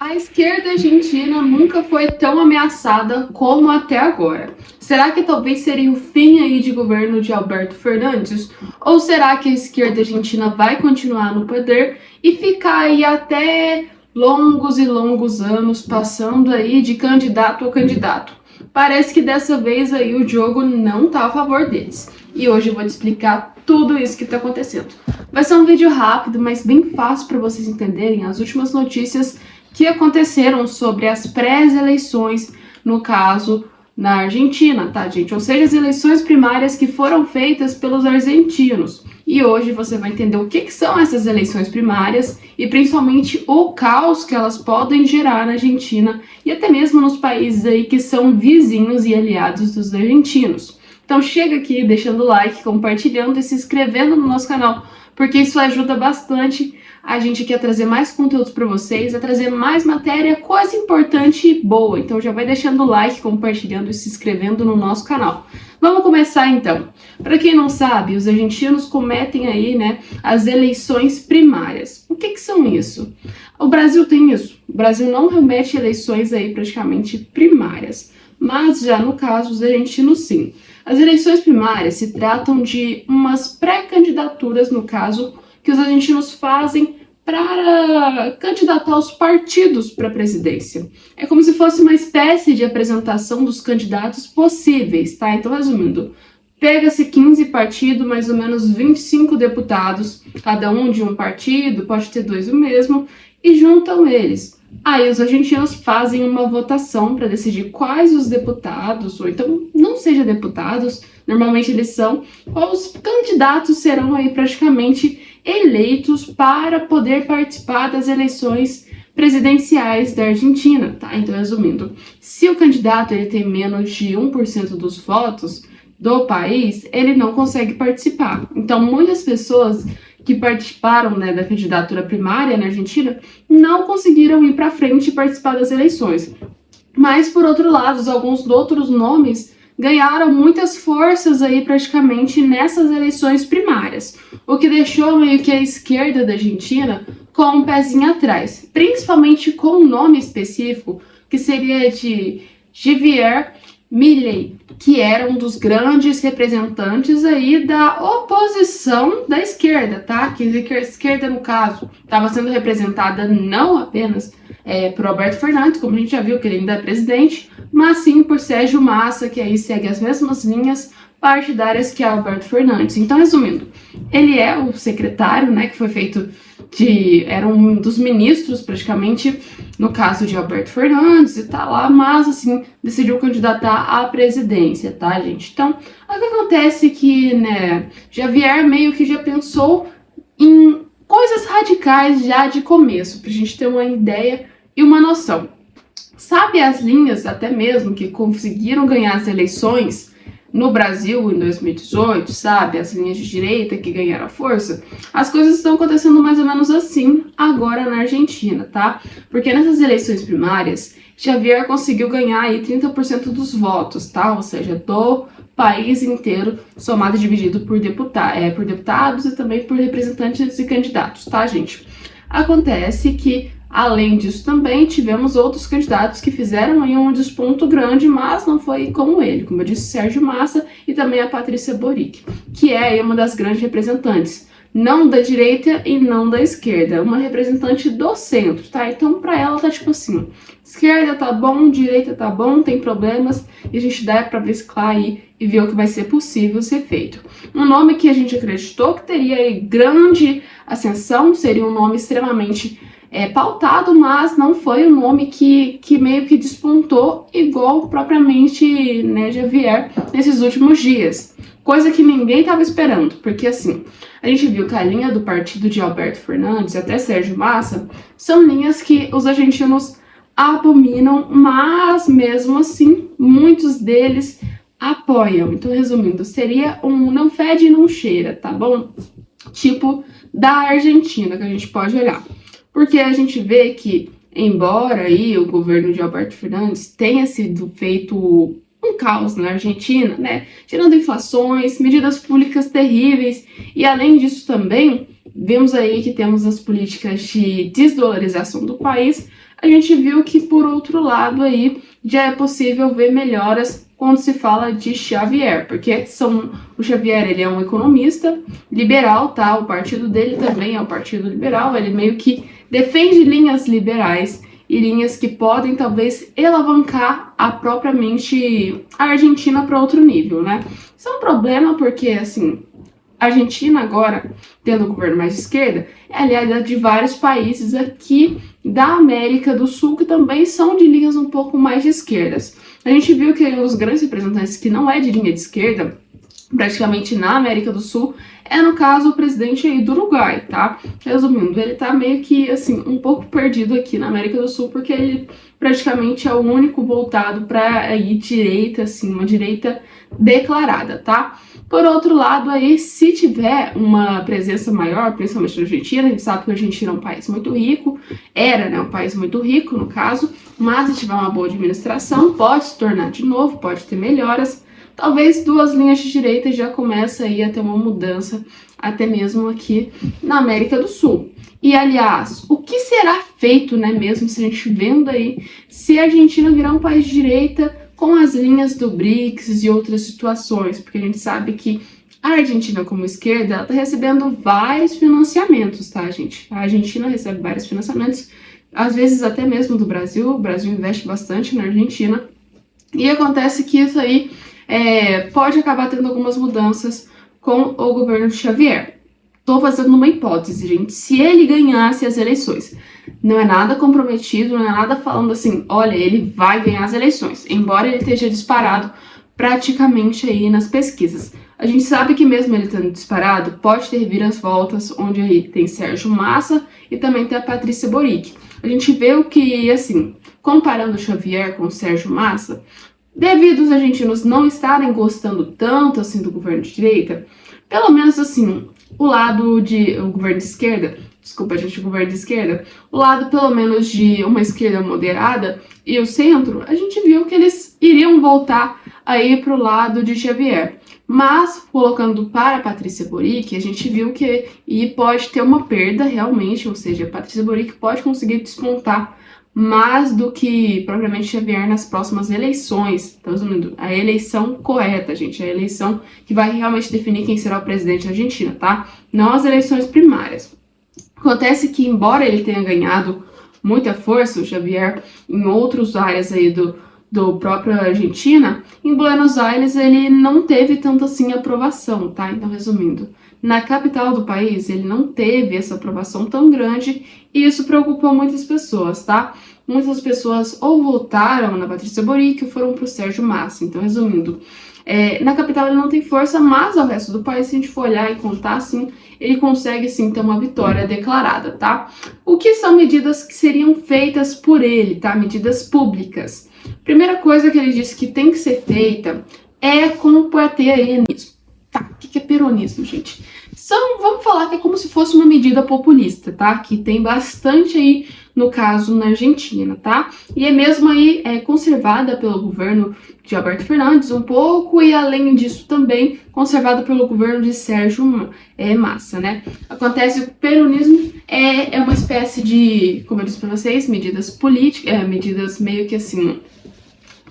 A esquerda argentina nunca foi tão ameaçada como até agora. Será que talvez seria o fim aí de governo de Alberto Fernandes? Ou será que a esquerda argentina vai continuar no poder e ficar aí até longos e longos anos passando aí de candidato a candidato? Parece que dessa vez aí o jogo não tá a favor deles. E hoje eu vou te explicar tudo isso que está acontecendo. Vai ser um vídeo rápido, mas bem fácil para vocês entenderem as últimas notícias que aconteceram sobre as pré-eleições, no caso, na Argentina, tá, gente? Ou seja, as eleições primárias que foram feitas pelos argentinos. E hoje você vai entender o que são essas eleições primárias e principalmente o caos que elas podem gerar na Argentina e até mesmo nos países aí que são vizinhos e aliados dos argentinos. Então chega aqui deixando o like, compartilhando e se inscrevendo no nosso canal, porque isso ajuda bastante a gente quer trazer mais conteúdos para vocês, a trazer mais matéria, coisa importante e boa. Então já vai deixando o like, compartilhando e se inscrevendo no nosso canal. Vamos começar então. Para quem não sabe, os argentinos cometem aí, né, as eleições primárias. O que são isso? O Brasil tem isso. O Brasil não remete eleições aí praticamente primárias, mas já no caso os argentinos sim. As eleições primárias se tratam de umas pré-candidaturas, no caso, que os argentinos fazem para candidatar os partidos para a presidência. É como se fosse uma espécie de apresentação dos candidatos possíveis, tá? Então, resumindo, pega-se 15 partidos, mais ou menos 25 deputados, cada um de um partido, pode ter dois do mesmo, e juntam eles. Aí os argentinos fazem uma votação para decidir quais os deputados, ou então não seja deputados, normalmente eles são, os candidatos serão aí praticamente eleitos para poder participar das eleições presidenciais da Argentina, tá? Então, resumindo, se o candidato ele tem menos de 1% dos votos do país, ele não consegue participar. Então, muitas pessoas que participaram, né, da candidatura primária na Argentina não conseguiram ir para frente e participar das eleições. Mas, por outro lado, alguns outros nomes ganharam muitas forças aí praticamente nessas eleições primárias, o que deixou meio que a esquerda da Argentina com um pezinho atrás, principalmente com um nome específico que seria de Javier Milei, que era um dos grandes representantes aí da oposição da esquerda, tá? Que a esquerda, no caso, estava sendo representada não apenas por Alberto Fernandes, como a gente já viu que ele ainda é presidente, mas sim por Sérgio Massa, que aí segue as mesmas linhas partidárias que Alberto Fernandes. Então, resumindo, ele é o secretário, né, que foi feito era um dos ministros, praticamente, no caso de Alberto Fernandes, e tá lá, mas, assim, decidiu candidatar à presidência, tá, gente? Então, o que acontece é que, né, Javier meio que já pensou em coisas radicais já de começo, pra gente ter uma ideia e uma noção. Sabe as linhas, até mesmo, que conseguiram ganhar as eleições no Brasil em 2018, sabe? As linhas de direita que ganharam força. As coisas estão acontecendo mais ou menos assim agora na Argentina, tá? Porque nessas eleições primárias, Javier conseguiu ganhar aí 30% dos votos, tá? Ou seja, do país inteiro, somado e dividido por deputados e também por representantes e candidatos, tá, gente? Acontece que, além disso, também tivemos outros candidatos que fizeram aí um desponto grande, mas não foi como ele, como eu disse, Sérgio Massa e também a Patrícia Boric, que é aí uma das grandes representantes, não da direita e não da esquerda, uma representante do centro, tá? Então, pra ela tá tipo assim, esquerda tá bom, direita tá bom, tem problemas, e a gente dá pra mesclar aí e ver o que vai ser possível ser feito. Um nome que a gente acreditou que teria aí grande ascensão, seria um nome extremamente pautado, mas não foi um nome que meio que despontou igual propriamente, né, Javier nesses últimos dias. Coisa que ninguém estava esperando, porque assim, a gente viu que a linha do partido de Alberto Fernandes e até Sérgio Massa são linhas que os argentinos abominam, mas mesmo assim, muitos deles apoiam. Então, resumindo, seria um não fede e não cheira, tá bom? Tipo da Argentina, que a gente pode olhar. Porque a gente vê que, embora aí o governo de Alberto Fernandes tenha sido feito um caos na Argentina, né, gerando inflações, medidas públicas terríveis, e além disso também, vemos aí que temos as políticas de desdolarização do país, a gente viu que, por outro lado, aí já é possível ver melhoras quando se fala de Xavier, porque o Xavier, ele é um economista liberal, tá? O partido dele também é um partido liberal, ele meio que defende linhas liberais e linhas que podem talvez alavancar propriamente a Argentina para outro nível, né? Isso é um problema porque, assim, a Argentina agora, tendo um governo mais de esquerda, é aliada de vários países aqui da América do Sul que também são de linhas um pouco mais de esquerdas. A gente viu que um dos grandes representantes que não é de linha de esquerda, praticamente na América do Sul, é no caso o presidente aí do Uruguai, tá? Resumindo, ele tá meio que, assim, um pouco perdido aqui na América do Sul, porque ele praticamente é o único voltado para aí direita, assim, uma direita declarada, tá? Por outro lado, aí, se tiver uma presença maior, principalmente na Argentina, a gente sabe que a Argentina é um país muito rico, era, né, um país muito rico, no caso, mas se tiver uma boa administração, pode se tornar de novo, pode ter melhoras. Talvez duas linhas de direita já comece aí a ter uma mudança, até mesmo aqui na América do Sul. E, aliás, o que será feito, né, mesmo se a gente vendo aí, se a Argentina virar um país de direita com as linhas do BRICS e outras situações, porque a gente sabe que a Argentina, como esquerda, ela está recebendo vários financiamentos, tá, gente? A Argentina recebe vários financiamentos, às vezes até mesmo do Brasil. O Brasil investe bastante na Argentina, e acontece que isso aí pode acabar tendo algumas mudanças com o governo de Xavier. Estou fazendo uma hipótese, gente. Se ele ganhasse as eleições, não é nada comprometido, não é nada falando assim, olha, ele vai ganhar as eleições, embora ele esteja disparado praticamente aí nas pesquisas. A gente sabe que mesmo ele tendo disparado, pode ter viravoltas, onde aí tem Sérgio Massa e também tem a Patrícia Boric. A gente vê o que, assim, comparando o Xavier com o Sérgio Massa, devido os argentinos não estarem gostando tanto assim do governo de direita, pelo menos assim, o governo de esquerda, desculpa, gente, o governo de esquerda, o lado pelo menos de uma esquerda moderada e o centro, a gente viu que eles iriam voltar aí pro lado de Xavier. Mas, colocando para a Patrícia Boric, a gente viu que pode ter uma perda realmente, ou seja, a Patrícia Boric pode conseguir despontar mais do que propriamente Xavier nas próximas eleições. Então, resumindo, a eleição correta, gente, a eleição que vai realmente definir quem será o presidente da Argentina, tá? Não as eleições primárias. Acontece que, embora ele tenha ganhado muita força, o Xavier, em outras áreas aí do próprio Argentina, em Buenos Aires ele não teve tanto assim aprovação, tá? Então, resumindo, na capital do país ele não teve essa aprovação tão grande e isso preocupou muitas pessoas, tá? Muitas pessoas ou votaram na Patrícia Boric ou foram pro Sérgio Massa. Então, resumindo, na capital ele não tem força, mas ao resto do país, se a gente for olhar e contar, assim, ele consegue sim ter uma vitória declarada, tá? O que são medidas que seriam feitas por ele, tá? Medidas públicas. Primeira coisa que ele disse que tem que ser feita é combater aí peronismo. Tá, o que é peronismo, gente? Vamos falar que é como se fosse uma medida populista, tá? Que tem bastante aí, no caso, na Argentina, tá? E é mesmo aí conservada pelo governo de Alberto Fernandes um pouco e, além disso, também conservada pelo governo de Sérgio Massa, né? Acontece que o peronismo é uma espécie de, como eu disse pra vocês, medidas políticas, medidas meio que assim,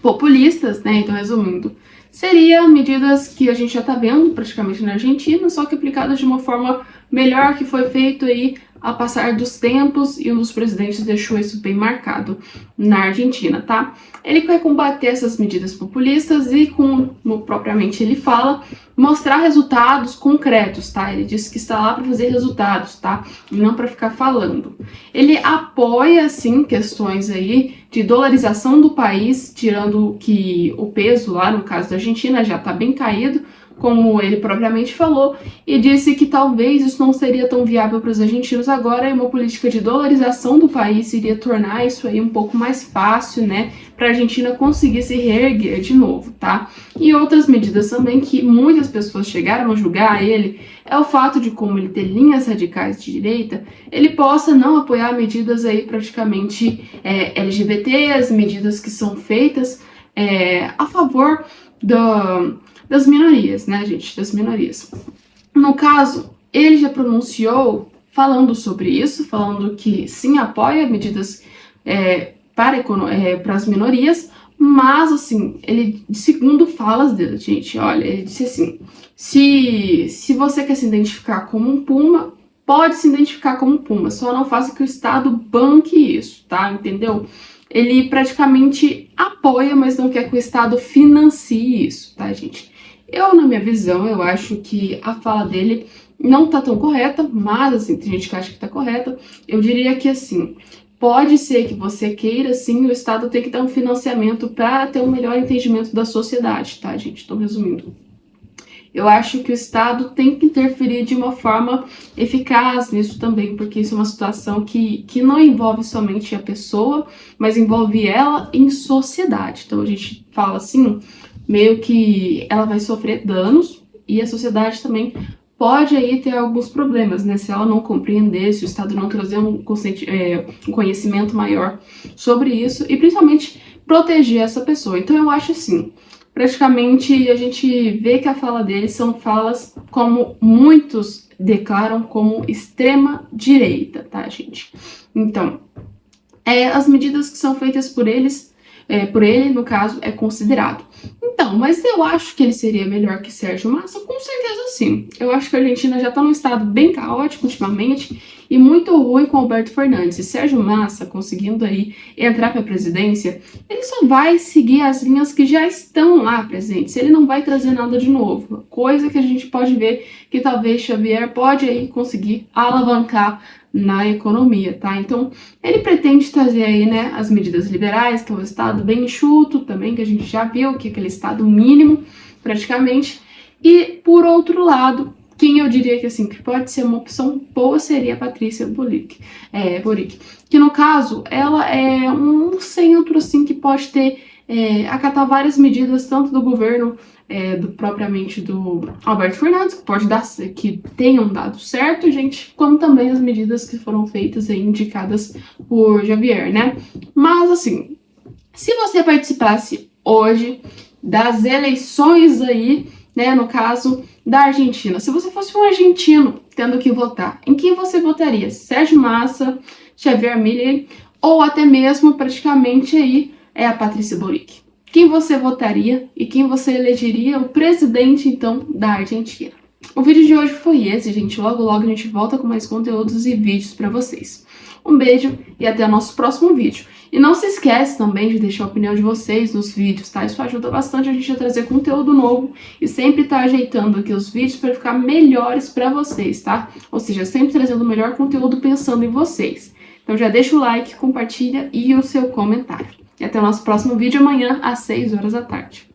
populistas, né? Então, resumindo, seria medidas que a gente já está vendo praticamente na Argentina, só que aplicadas de uma forma melhor, que foi feito aí ao passar dos tempos, e um dos presidentes deixou isso bem marcado na Argentina, tá? Ele quer combater essas medidas populistas e, como propriamente ele fala, mostrar resultados concretos, tá? Ele disse que está lá para fazer resultados, tá? E não para ficar falando. Ele apoia, sim, questões aí de dolarização do país, tirando que o peso lá, no caso da Argentina, já está bem caído, como ele propriamente falou, e disse que talvez isso não seria tão viável para os argentinos agora, e uma política de dolarização do país iria tornar isso aí um pouco mais fácil, né, para a Argentina conseguir se reerguer de novo, tá? E outras medidas também que muitas pessoas chegaram a julgar ele, é o fato de, como ele ter linhas radicais de direita, ele possa não apoiar medidas aí praticamente LGBTs, medidas que são feitas a favor das minorias, né, gente? Das minorias. No caso, ele já pronunciou falando sobre isso, falando que sim, apoia medidas para as minorias, mas, assim, ele, segundo falas dele, gente, olha, ele disse assim, se você quer se identificar como um puma, pode se identificar como um puma, só não faça que o Estado banque isso, tá? Entendeu? Ele praticamente apoia, mas não quer que o Estado financie isso, tá, gente? Eu, na minha visão, eu acho que a fala dele não tá tão correta, mas, assim, tem gente que acha que tá correta. Eu diria que, assim, pode ser que você queira, sim, o Estado tem que dar um financiamento para ter um melhor entendimento da sociedade, tá, gente? Estou resumindo. Eu acho que o Estado tem que interferir de uma forma eficaz nisso também, porque isso é uma situação que não envolve somente a pessoa, mas envolve ela em sociedade. Então a gente fala assim, meio que ela vai sofrer danos e a sociedade também pode aí ter alguns problemas, né? Se ela não compreender, se o Estado não trazer um conhecimento maior sobre isso e principalmente proteger essa pessoa. Então eu acho assim, praticamente a gente vê que a fala dele são falas, como muitos declaram, como extrema direita, tá, gente? Então, as medidas que são feitas por ele, no caso, é considerado. Então, mas eu acho que ele seria melhor que Sérgio Massa? Com certeza sim. Eu acho que a Argentina já está num estado bem caótico ultimamente e muito ruim com Alberto Fernandes. E Sérgio Massa, conseguindo aí entrar para a presidência, ele só vai seguir as linhas que já estão lá presentes. Ele não vai trazer nada de novo. Coisa que a gente pode ver que talvez Xavier pode aí conseguir alavancar na economia, tá? Então, ele pretende trazer aí, né, as medidas liberais, que é um estado bem enxuto também, que a gente já viu, que é aquele estado mínimo, praticamente. E, por outro lado, quem eu diria que, assim, que pode ser uma opção boa seria a Patrícia Boric, que, no caso, ela é um centro, assim, que pode ter, acatar várias medidas, tanto do governo propriamente do Alberto Fernandes, que tenham dado certo, gente, como também as medidas que foram feitas e indicadas por Javier, né? Mas, assim, se você participasse hoje das eleições aí, né, no caso da Argentina, se você fosse um argentino tendo que votar, em quem você votaria? Sérgio Massa, Javier Milei ou até mesmo praticamente aí a Patrícia Boric? Quem você votaria e quem você elegeria o presidente, então, da Argentina? O vídeo de hoje foi esse, gente. Logo, logo a gente volta com mais conteúdos e vídeos para vocês. Um beijo e até o nosso próximo vídeo. E não se esquece também de deixar a opinião de vocês nos vídeos, tá? Isso ajuda bastante a gente a trazer conteúdo novo e sempre tá ajeitando aqui os vídeos para ficar melhores para vocês, tá? Ou seja, sempre trazendo o melhor conteúdo pensando em vocês. Então já deixa o like, compartilha e o seu comentário. E até o nosso próximo vídeo amanhã às 6 horas da tarde.